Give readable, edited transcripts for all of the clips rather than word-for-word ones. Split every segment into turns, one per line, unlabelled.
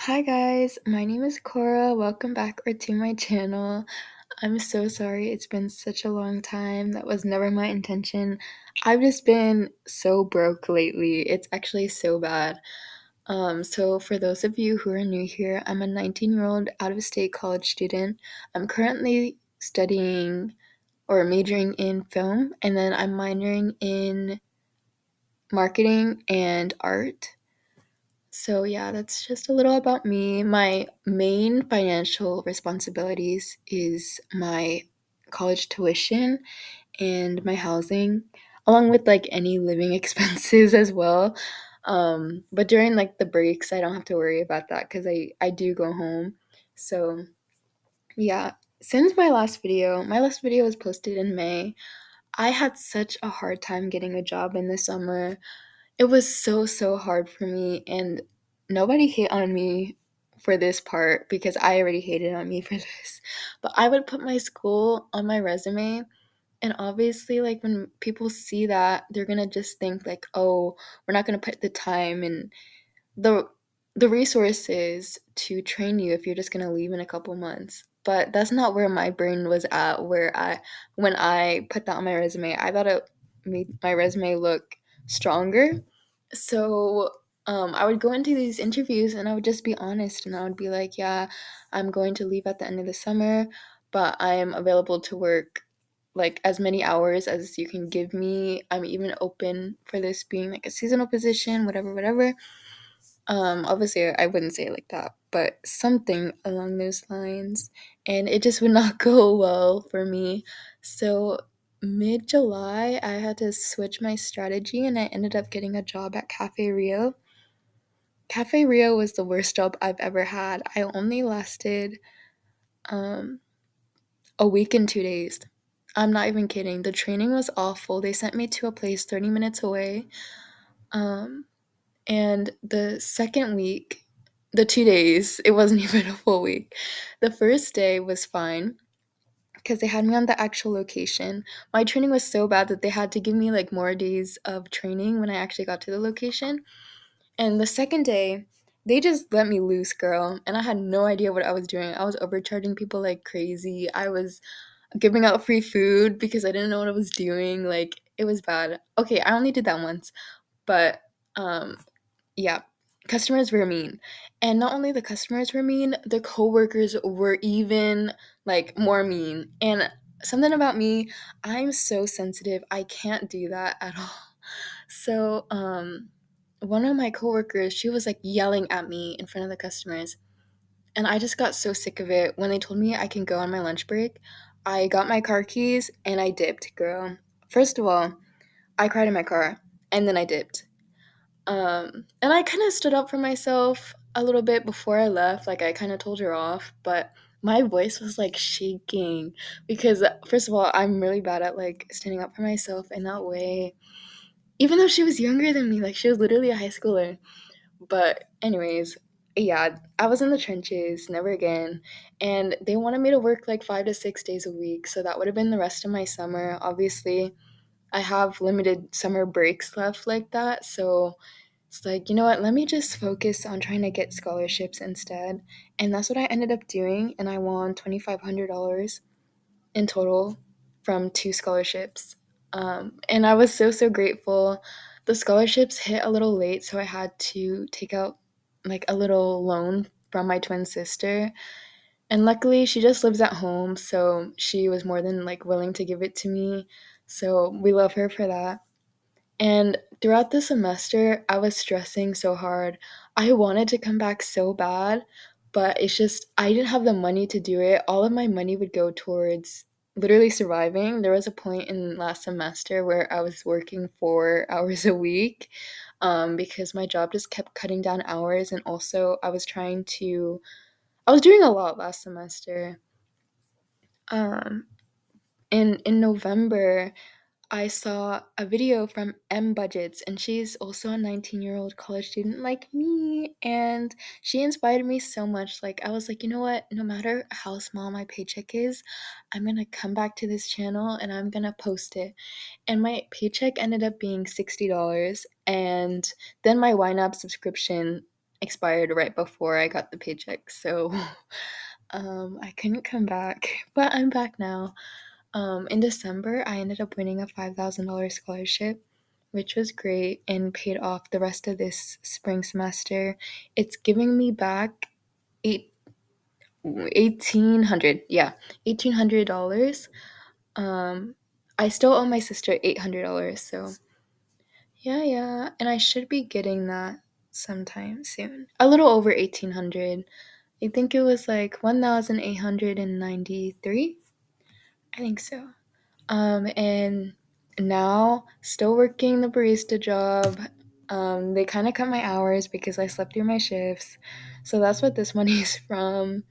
Hi guys, my name is Cora. Welcome back to my channel. I'm so sorry it's been such a long time. That was never my intention. I've just been so broke lately. It's actually so bad. So for those of you who are new here, I'm a 19-year-old out-of-state college student. I'm currently studying or majoring in film, and then I'm minoring in marketing and art. So, yeah, that's just a little about me. My main financial responsibilities is my college tuition and my housing, along with like any living expenses as well. But during like the breaks, I don't have to worry about that because I do go home. So, yeah, since my last video was posted in May. I had such a hard time getting a job in the summer. It was so hard for me, and nobody hate on me for this part because I already hated on me for this. But I would put my school on my resume, and obviously, like when people see that, they're gonna just think like, "Oh, we're not gonna put the time and the the resources to train you if you're just gonna leave in a couple months." But that's not where my brain was at. Where I when I put that on my resume, I thought it made my resume look stronger. So I would go into these interviews and I would just be honest and I would be like, yeah, I'm going to leave at the end of the summer, but I am available to work like as many hours as you can give me. I'm even open for this being like a seasonal position, whatever. Obviously I wouldn't say it like that, but something along those lines. And it just would not go well for me. So mid July, I had to switch my strategy and I ended up getting a job at Cafe Rio. Cafe Rio was the worst job I've ever had. I only lasted um, a week and 2 days. I'm not even kidding. The training was awful. They sent me to a place 30 minutes away. Um, And the second week, the 2 days, it wasn't even a full week. The first day was fine because they had me on the actual location. My training was so bad that they had to give me like more days of training when I actually got to the location. And the second day, they just let me loose, girl. And I had no idea what I was doing. I was overcharging people like crazy. I was giving out free food because I didn't know what I was doing. Like, it was bad. Okay, I only did that once, but um, yeah, customers were mean. And not only the customers were mean, the coworkers were even like more mean. And something about me, I'm so sensitive. I can't do that at all. So, one of my coworkers, she was like yelling at me in front of the customers. And I just got so sick of it. When they told me I can go on my lunch break, I got my car keys and I dipped, girl. First of all, I cried in my car and then I dipped. And I kind of stood up for myself a little bit before I left. Like, I kind of told her off, but my voice was like shaking because, first of all, I'm really bad at like standing up for myself in that way. Even though she was younger than me, like, she was literally a high schooler. But, anyways, yeah, I was in the trenches, never again. And they wanted me to work like 5 to 6 days a week. So that would have been the rest of my summer. Obviously, I have limited summer breaks left like that. So, it's like, you know what, let me just focus on trying to get scholarships instead. And that's what I ended up doing. And I won $2,500 in total from two scholarships. And I was so grateful. The scholarships hit a little late, so I had to take out like a little loan from my twin sister. And luckily, she just lives at home, so she was more than like willing to give it to me. So we love her for that. And throughout the semester, I was stressing so hard. I wanted to come back so bad, but it's just, I didn't have the money to do it. All of my money would go towards literally surviving. There was a point in last semester where I was working 4 hours a week because my job just kept cutting down hours. And also, I was doing a lot last semester. Um, in November, I saw a video from M Budgets, and she's also a 19-year-old college student like me, and she inspired me so much. Like, I was like, you know what? No matter how small my paycheck is, I'm gonna come back to this channel and I'm gonna post it. And my paycheck ended up being $60, and then my YNAB subscription expired right before I got the paycheck, so I couldn't come back, but I'm back now. In December, I ended up winning a $5,000 scholarship, which was great and paid off the rest of this spring semester. It's giving me back eight 1,800, yeah, $1,800. Um, I still owe my sister $800, so yeah, and I should be getting that sometime soon. A little over 1,800. I think it was like 1,893. I think so. And now still working the barista job. They kind of cut my hours because I slept through my shifts, so that's what this money is from.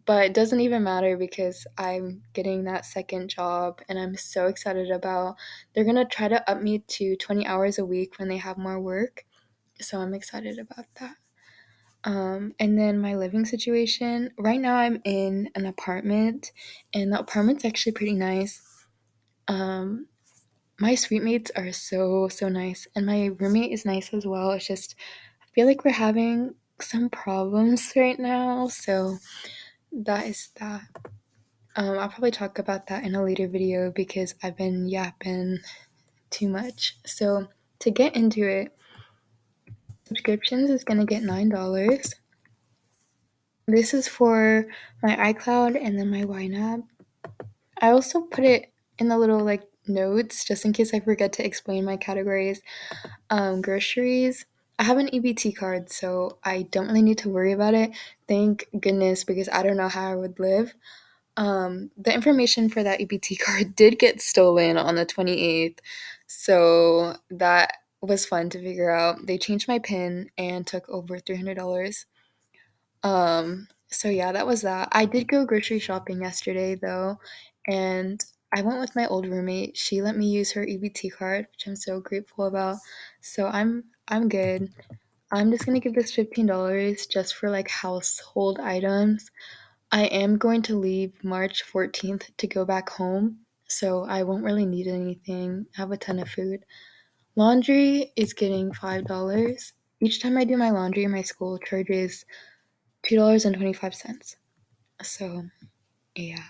But it doesn't even matter because I'm getting that second job and I'm so excited about. They're gonna try to up me to 20 hours a week when they have more work. So I'm excited about that. And then my living situation. Right now I'm in an apartment and the apartment's actually pretty nice. Um, my suite mates are so nice and my roommate is nice as well. It's just I feel like we're having some problems right now. So that is that. I'll probably talk about that in a later video because I've been yapping too much. So to get into it, subscriptions is gonna get $9. This is for my iCloud and then my YNAB. I also put it in the little like notes just in case I forget to explain my categories. Groceries. I have an EBT card, so I don't really need to worry about it. Thank goodness, because I don't know how I would live. The information for that EBT card did get stolen on the 28th, so that was fun to figure out. They changed my PIN and took over $300. So yeah, that was that. I did go grocery shopping yesterday though, and I went with my old roommate. She let me use her EBT card, which I'm so grateful about. So I'm good. I'm just gonna give this $15 just for like household items. I am going to leave March 14th to go back home, so I won't really need anything. I have a ton of food. Laundry is getting $5. Each time I do my laundry, my school charges $2.25. So, yeah.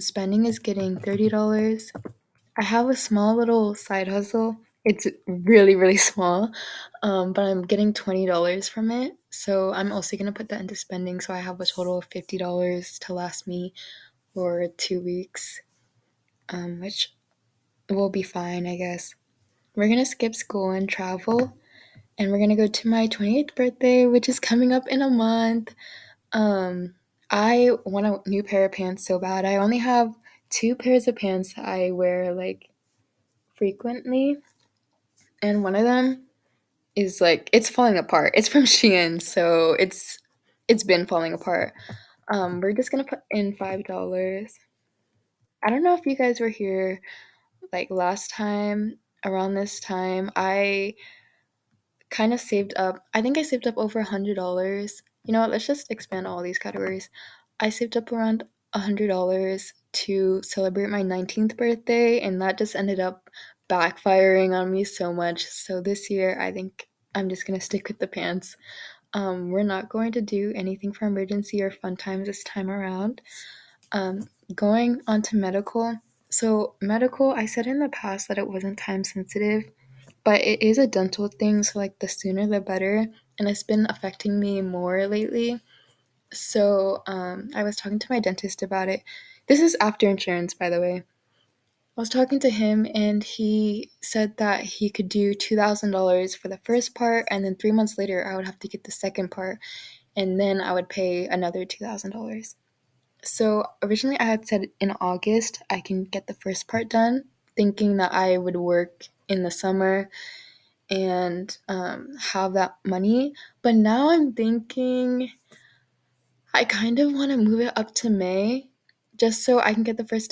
Spending is getting $30. I have a small little side hustle. It's really small, but I'm getting $20 from it. So I'm also gonna put that into spending. So I have a total of $50 to last me for 2 weeks, which will be fine, I guess. We're gonna skip school and travel, and we're gonna go to my 28th birthday, which is coming up in a month. Um, I want a new pair of pants so bad. I only have two pairs of pants that I wear like frequently, and one of them is like it's falling apart. It's from Shein, so it's been falling apart. We're just gonna put in $5. I don't know if you guys were here like last time around this time. I kind of saved up. I think I saved up over $100. You know what? Let's just expand all these categories. I saved up around $100 to celebrate my 19th birthday, and that just ended up backfiring on me so much. So this year, I think I'm just gonna stick with the pants. We're not going to do anything for emergency or fun times this time around. Going on to medical. So medical, I said in the past that it wasn't time sensitive, but it is a dental thing, so like the sooner the better, and it's been affecting me more lately. So I was talking to my dentist about it. This is after insurance, by the way. I was talking to him and he said that he could do $2,000 for the first part, and then 3 months later I would have to get the second part, and then I would pay another $2,000. So originally I had said in August I can get the first part done, thinking that I would work in the summer and have that money. But now I'm thinking I kind of want to move it up to May, just so I can get the first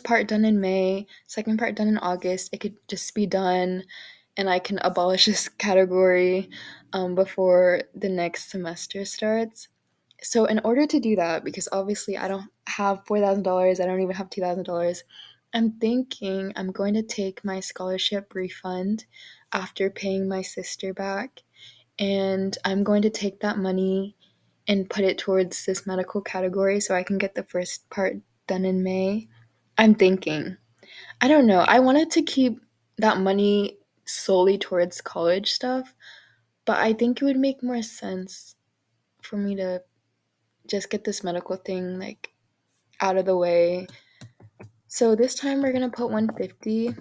part done in May, second part done in August. It could just be done, and I can abolish this category before the next semester starts. So in order to do that, because obviously I don't have $4,000, I don't even have $2,000, I'm thinking I'm going to take my scholarship refund after paying my sister back, and I'm going to take that money and put it towards this medical category so I can get the first part done in May. I'm thinking. I don't know. I wanted to keep that money solely towards college stuff, but I think it would make more sense for me to just get this medical thing like out of the way. So this time we're going to put 150.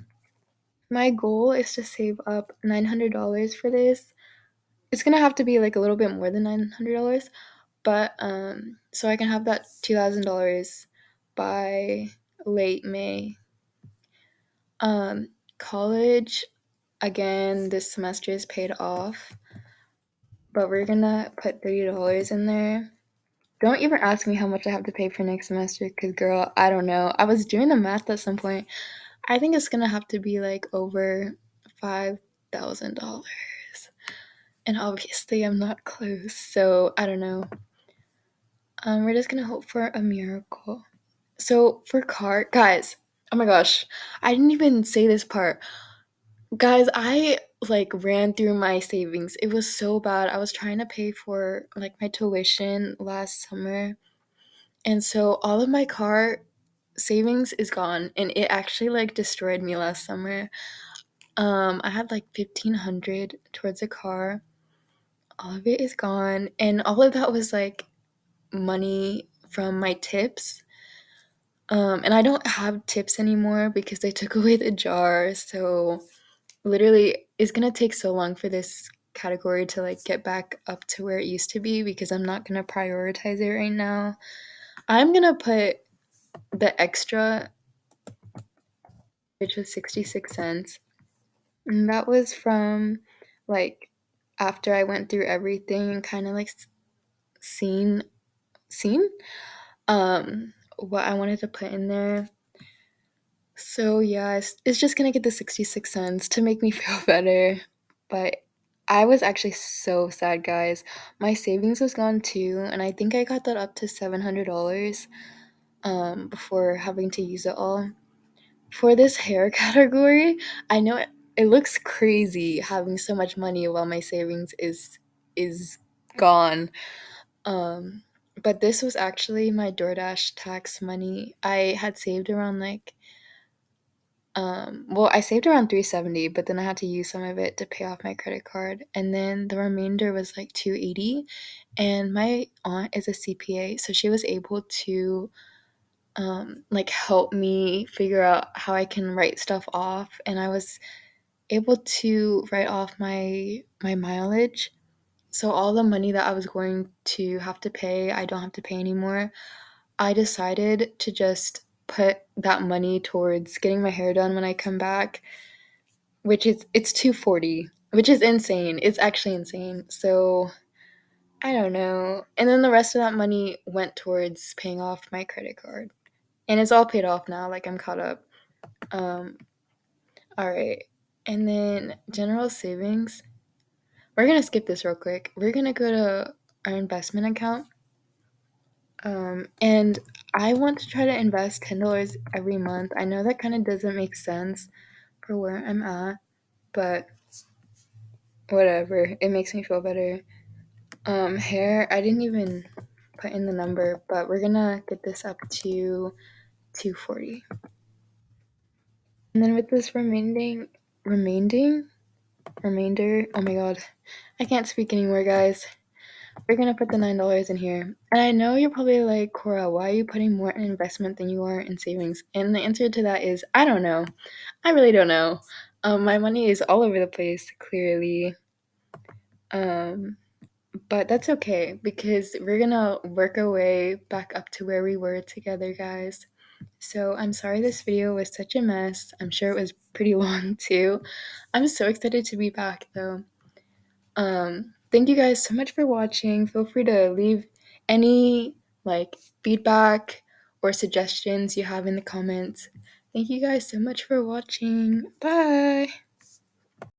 My goal is to save up $900 for this. It's going to have to be like a little bit more than $900, but so I can have that $2,000 by late May. College, again, this semester is paid off, but we're gonna put $30 in there. Don't even ask me how much I have to pay for next semester, because girl, I don't know. I was doing the math at some point. I think it's gonna have to be like over $5,000. And obviously I'm not close, so I don't know. We're just gonna hope for a miracle. So for car, guys, oh my gosh, I didn't even say this part. Guys, I like ran through my savings. It was so bad. I was trying to pay for like my tuition last summer. And so all of my car savings is gone, and it actually like destroyed me last summer. I had like 1,500 towards a car. All of it is gone, and all of that was like money from my tips. And I don't have tips anymore because they took away the jar. So literally, it's gonna take so long for this category to like get back up to where it used to be because I'm not gonna prioritize it right now. I'm gonna put the extra, which was 66 cents. And that was from like after I went through everything and kind of like seen seen what I wanted to put in there. So yeah, it's just gonna get the 66 cents to make me feel better. But I was actually so sad, guys. My savings was gone too, and I think I got that up to $700 before having to use it all. For this hair category, I know it looks crazy having so much money while my savings is gone. Um, but this was actually my DoorDash tax money. I had saved around like well, I saved around 370, but then I had to use some of it to pay off my credit card, and then the remainder was like 280. And my aunt is a CPA, so she was able to like help me figure out how I can write stuff off, and I was able to write off my mileage. So all the money that I was going to have to pay, I don't have to pay anymore. I decided to just put that money towards getting my hair done when I come back, which is it's 240, which is insane. It's actually insane. So I don't know. And then the rest of that money went towards paying off my credit card. And it's all paid off now, like I'm caught up. Um all right. And then general savings. We're going to skip this real quick. We're going to go to our investment account. And I want to try to invest $10 every month. I know that kind of doesn't make sense for where I'm at, but whatever. It makes me feel better. Hair, I didn't even put in the number, but we're gonna get this up to 240. And then with this remainder, oh my god, I can't speak anymore, guys. We're gonna put the $9 in here. And I know you're probably like, Cora, why are you putting more in investment than you are in savings? And the answer to that is, I don't know. I really don't know. My money is all over the place, clearly. But that's okay because we're gonna work our way back up to where we were together, guys. So I'm sorry this video was such a mess. I'm sure it was pretty long too. I'm so excited to be back though. Thank you guys so much for watching. Feel free to leave any like feedback or suggestions you have in the comments. Thank you guys so much for watching. Bye.